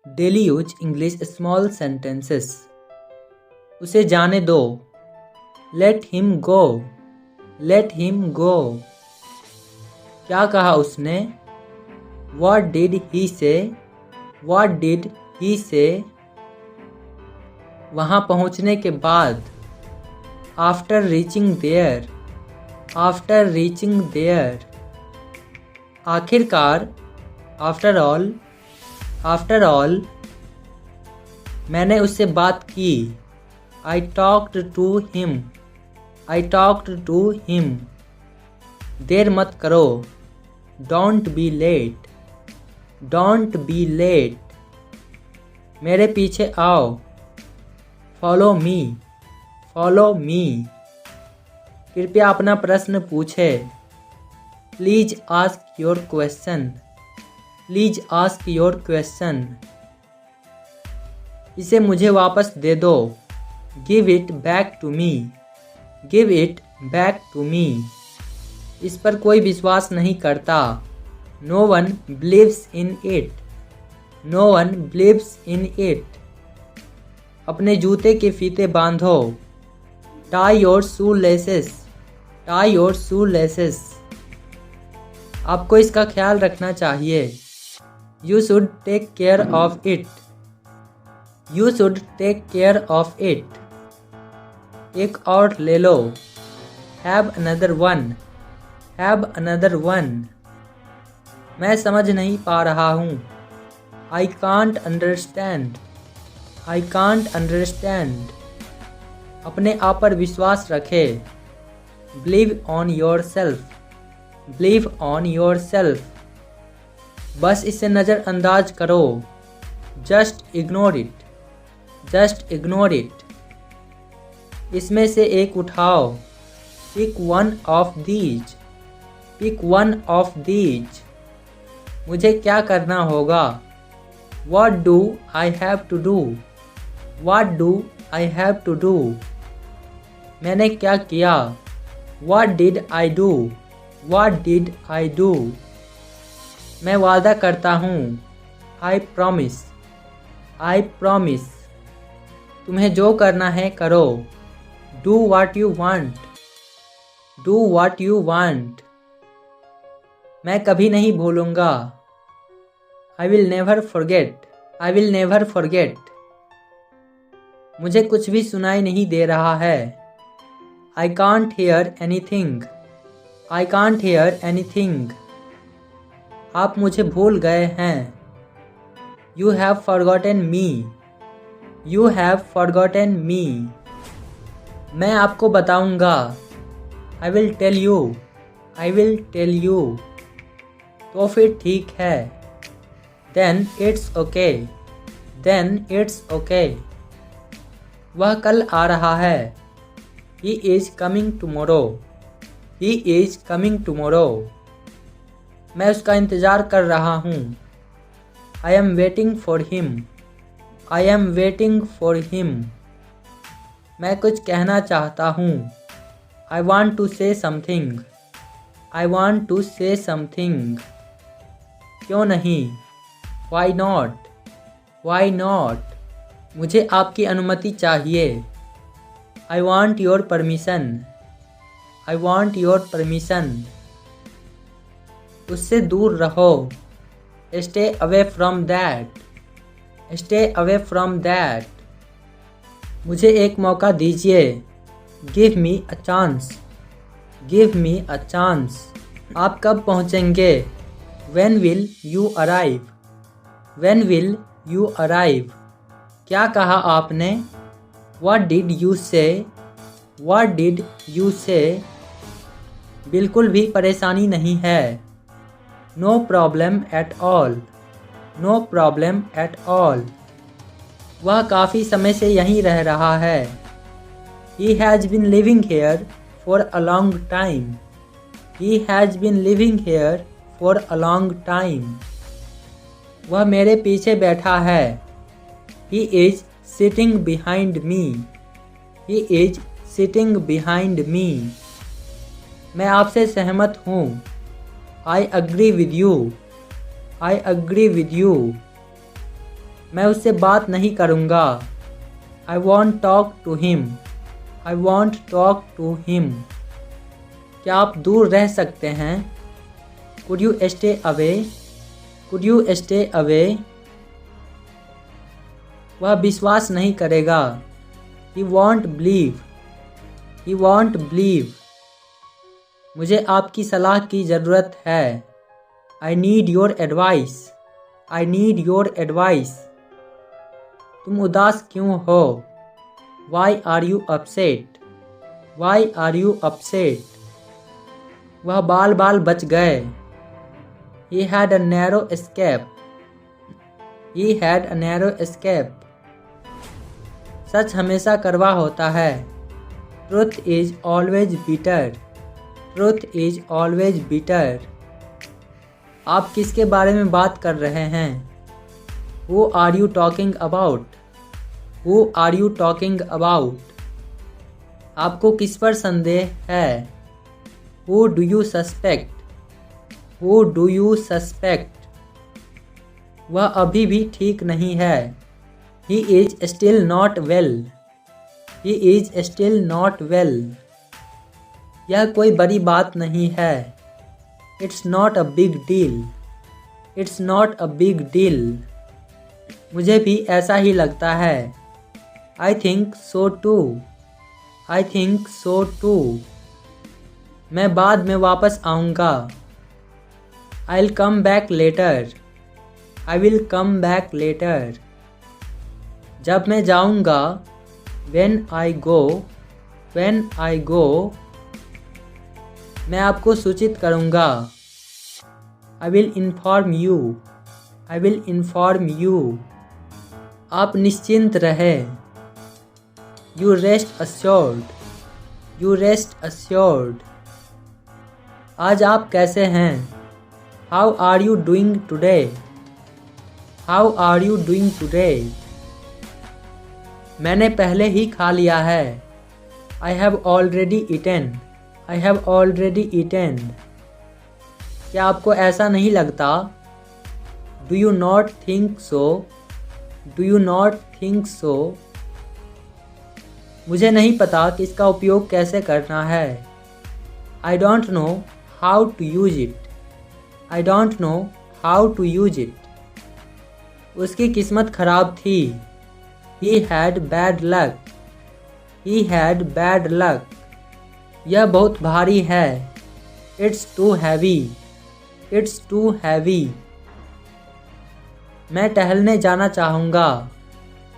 Daily use English small sentences. उसे जाने दो। Let him go. Let him go. क्या कहा उसने? What did he say? What did he say? वहाँ पहुँचने के बाद। After reaching there. After reaching there. आखिरकार। After all. After all. मैंने उससे बात की। I talked to him. I talked to him. देर मत करो। Don't be late. Don't be late. मेरे पीछे आओ। Follow me. Follow me. कृपया अपना प्रश्न पूछे। Please ask your question. Please ask your question. इसे मुझे वापस दे दो। Give it back to me. Give it back to me. इस पर कोई विश्वास नहीं करता। No one believes in it. No one believes in it. अपने जूते के फीते बांधो। Tie your shoelaces. Tie your shoelaces. आपको इसका ख्याल रखना चाहिए। You should take care of it. You should take care of it. एक और ले लो। Have another one. Have another one. मैं समझ नहीं पा रहा हूँ। I can't understand. I can't understand. अपने आप पर विश्वास रखे। Believe on yourself. Believe on yourself. बस इसे नज़रअंदाज करो। Just ignore it. Just ignore it. इसमें से एक उठाओ। Pick one of these. Pick one of these. मुझे क्या करना होगा? What do I have to do? What do I have to do? मैंने क्या किया? What did I do? What did I do? मैं वादा करता हूँ। I promise. I promise. तुम्हें जो करना है करो। Do what you want. Do what you want. मैं कभी नहीं भूलूंगा। I will never forget. I will never forget. मुझे कुछ भी सुनाई नहीं दे रहा है। I can't hear anything. I can't hear anything. आप मुझे भूल गए हैं। You have forgotten me. You have forgotten me. मैं आपको बताऊंगा। I will tell you. I will tell you. तो फिर ठीक है। Then it's okay. Then it's okay. वह कल आ रहा है। He is coming tomorrow. He is coming tomorrow. मैं उसका इंतज़ार कर रहा हूँ। I am waiting for him. I am waiting for him. मैं कुछ कहना चाहता हूँ। I want to say something. I want to say something. क्यों नहीं? Why not? Why not? मुझे आपकी अनुमति चाहिए। I want your permission. I want your permission. उससे दूर रहो। Stay away from that. Stay away from that. मुझे एक मौका दीजिए। Give me a chance. Give me a chance. आप कब पहुँचेंगे? When will you arrive? When will you arrive? क्या कहा आपने? What did you say? What did you say? बिल्कुल भी परेशानी नहीं है। No problem at all. No problem at all. वह काफ़ी समय से यहीं रह रहा है। He has been living here for a long time. He has been living here for a long time. वह मेरे पीछे बैठा है। He is sitting behind me. He is sitting behind me. मैं आपसे सहमत हूँ। I agree with you. I agree with you. मैं उससे बात नहीं करूँगा। I won't talk to him. I won't talk to him. क्या आप दूर रह सकते हैं? Could you stay away? Could you stay away? वह विश्वास नहीं करेगा। He won't believe. He won't believe. मुझे आपकी सलाह की ज़रूरत है। I need your advice. I need your advice. तुम उदास क्यों हो? Why are you upset? Why are you upset? वह बाल बाल बच गए। He had a narrow escape. He had a narrow escape. सच हमेशा कड़वा होता है। Truth is always bitter. Truth is always bitter. आप किसके बारे में बात कर रहे हैं? Who are you talking about? Who are you talking about? आपको किस पर संदेह है? Who do you suspect? Who do you suspect? वह अभी भी ठीक नहीं है। He is still not well. He is still not well. यह कोई बड़ी बात नहीं है। It's not a big deal. It's not a big deal. मुझे भी ऐसा ही लगता है। I think so too. I think so too. मैं बाद में वापस आऊँगा। I'll come back later. I will come back later. जब मैं जाऊँगा, when I go, when I go, मैं आपको सूचित करूँगा। I will inform you, I will inform you. आप निश्चिंत रहें। You rest assured, you rest assured. आज आप कैसे हैं? How are you doing today? How are you doing today? मैंने पहले ही खा लिया है। I have already eaten. I have already eaten. क्या आपको ऐसा नहीं लगता? Do you not think so? Do you not think so? मुझे नहीं पता कि इसका उपयोग कैसे करना है। I don't know how to use it. I don't know how to use it. उसकी किस्मत खराब थी। He had bad luck. He had bad luck. यह बहुत भारी है। It's too heavy. It's too heavy. मैं टहलने जाना चाहूँगा।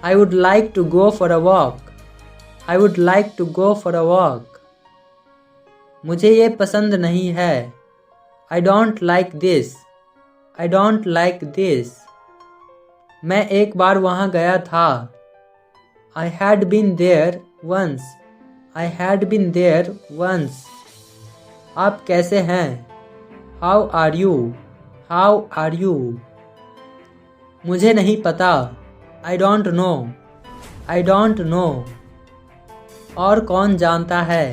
I would like to go for a walk. I would like to go for a walk. मुझे ये पसंद नहीं है। I don't like this. I don't like this. मैं एक बार वहाँ गया था। I had been there once. I had been there once. आप कैसे हैं? How are you? How are you? मुझे नहीं पता। I don't know. I don't know. और कौन जानता है?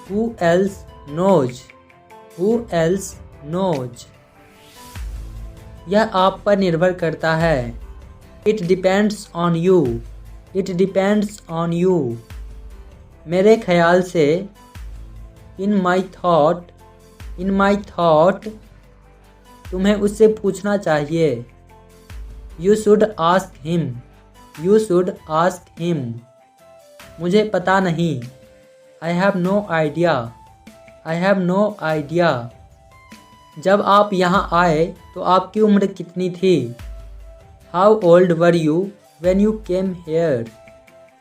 Who else knows? Who else knows? यह आप पर निर्भर करता है। It depends on you. It depends on you. मेरे ख्याल से in my thought तुम्हें उससे पूछना चाहिए। You should ask him. You should ask him. मुझे पता नहीं। I have no idea. I have no idea. जब आप यहाँ आए तो आपकी उम्र कितनी थी? How old were you when you came here?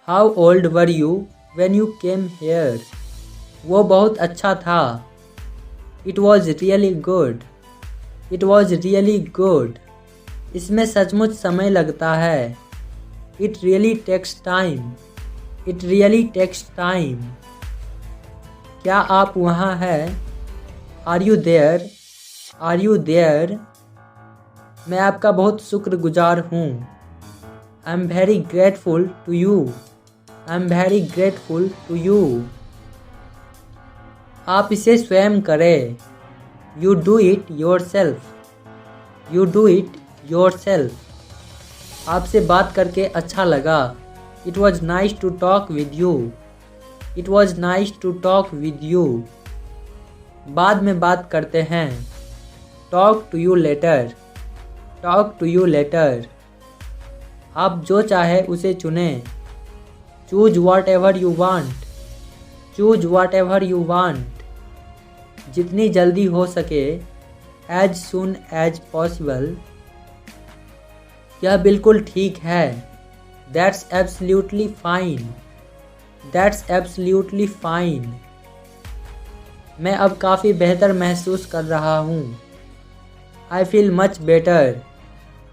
How old were you when you came here? वो बहुत अच्छा था। It was really good. It was really good. इसमें सचमुच समय लगता है। It really takes time. It really takes time. क्या आप वहाँ हैं? Are you there? Are you there? मैं आपका बहुत शुक्रगुजार हूँ। I am very grateful to you. I am very grateful to you. आप इसे स्वयं करें। You do it yourself. You do it yourself. आपसे बात करके अच्छा लगा। It was nice to talk with you. It was nice to talk with you. बाद में बात करते हैं। Talk to you later. Talk to you later. आप जो चाहे उसे चुनें। Choose whatever you want. Choose whatever you want. जितनी जल्दी हो सके, एज सुन एज पॉसिबल। यह बिल्कुल ठीक है। That's absolutely fine. That's absolutely fine. मैं अब काफ़ी बेहतर महसूस कर रहा हूँ। I feel much better.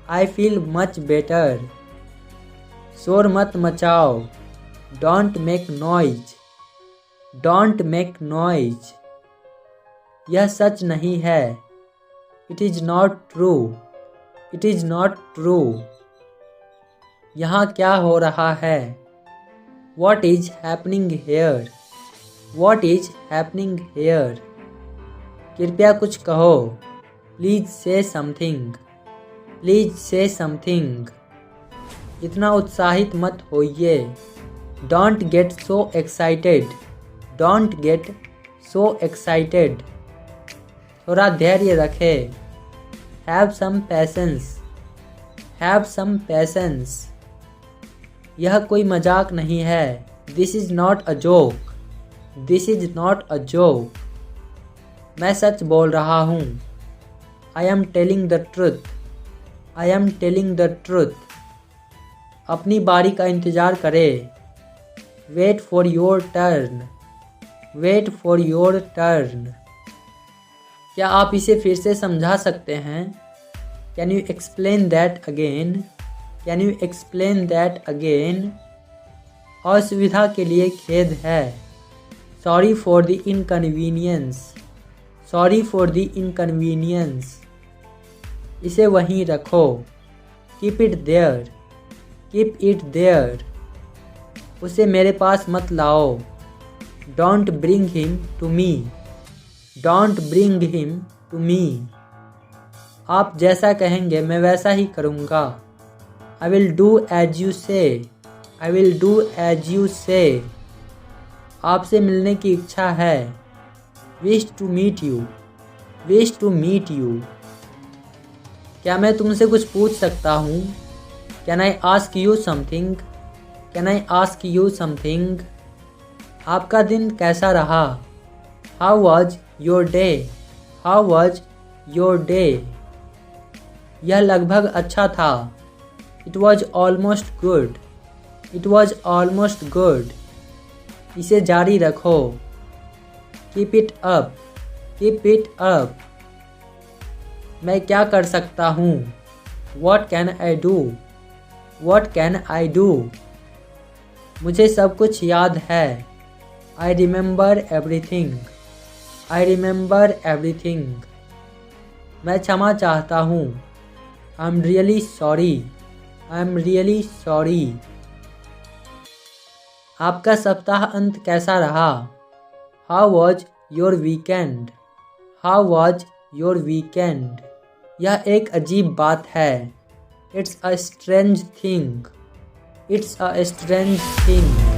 I feel much better. शोर मत मचाओ। Don't make noise. Don't make noise. यह सच नहीं है। It is not true. It is not true. यहाँ क्या हो रहा है? What is happening here? What is happening here? कृपया कुछ कहो। Please say something. Please say something. इतना उत्साहित मत होइए। Don't get so excited. Don't get so excited. थोड़ा धैर्य रखें। Have some patience. Have some patience. यह कोई मजाक नहीं है। This is not a joke. This is not a joke. मैं सच बोल रहा हूँ। I am telling the truth. I am telling the truth. अपनी बारी का इंतज़ार करें। Wait for your turn. Wait for your turn. क्या आप इसे फिर से समझा सकते हैं? Can you explain that again? Can you explain that again? असुविधा के लिए खेद है। Sorry for the inconvenience. Sorry for the inconvenience. इसे वहीं रखो। Keep it there. Keep it there. उसे मेरे पास मत लाओ। Don't bring him to me. Don't bring him to me. आप जैसा कहेंगे मैं वैसा ही करूँगा। I will do as you say. I will do as you say. आपसे मिलने की इच्छा है। Wish to meet you. Wish to meet you. क्या मैं तुमसे कुछ पूछ सकता हूँ? Can I ask you something? Can I ask you something? आपका दिन कैसा रहा? How was your day? How was your day? यह लगभग अच्छा था। It was almost good. It was almost good. इसे जारी रखो। Keep it up. Keep it up. मैं क्या कर सकता हूँ? What can I do? What can I do? मुझे सब कुछ याद है। I remember everything. I remember everything. मैं क्षमा चाहता हूँ। I'm really sorry. I'm really sorry. आपका सप्ताह अंत कैसा रहा? How was your weekend? How was your weekend? यह एक अजीब बात है। It's a strange thing. It's a strange thing.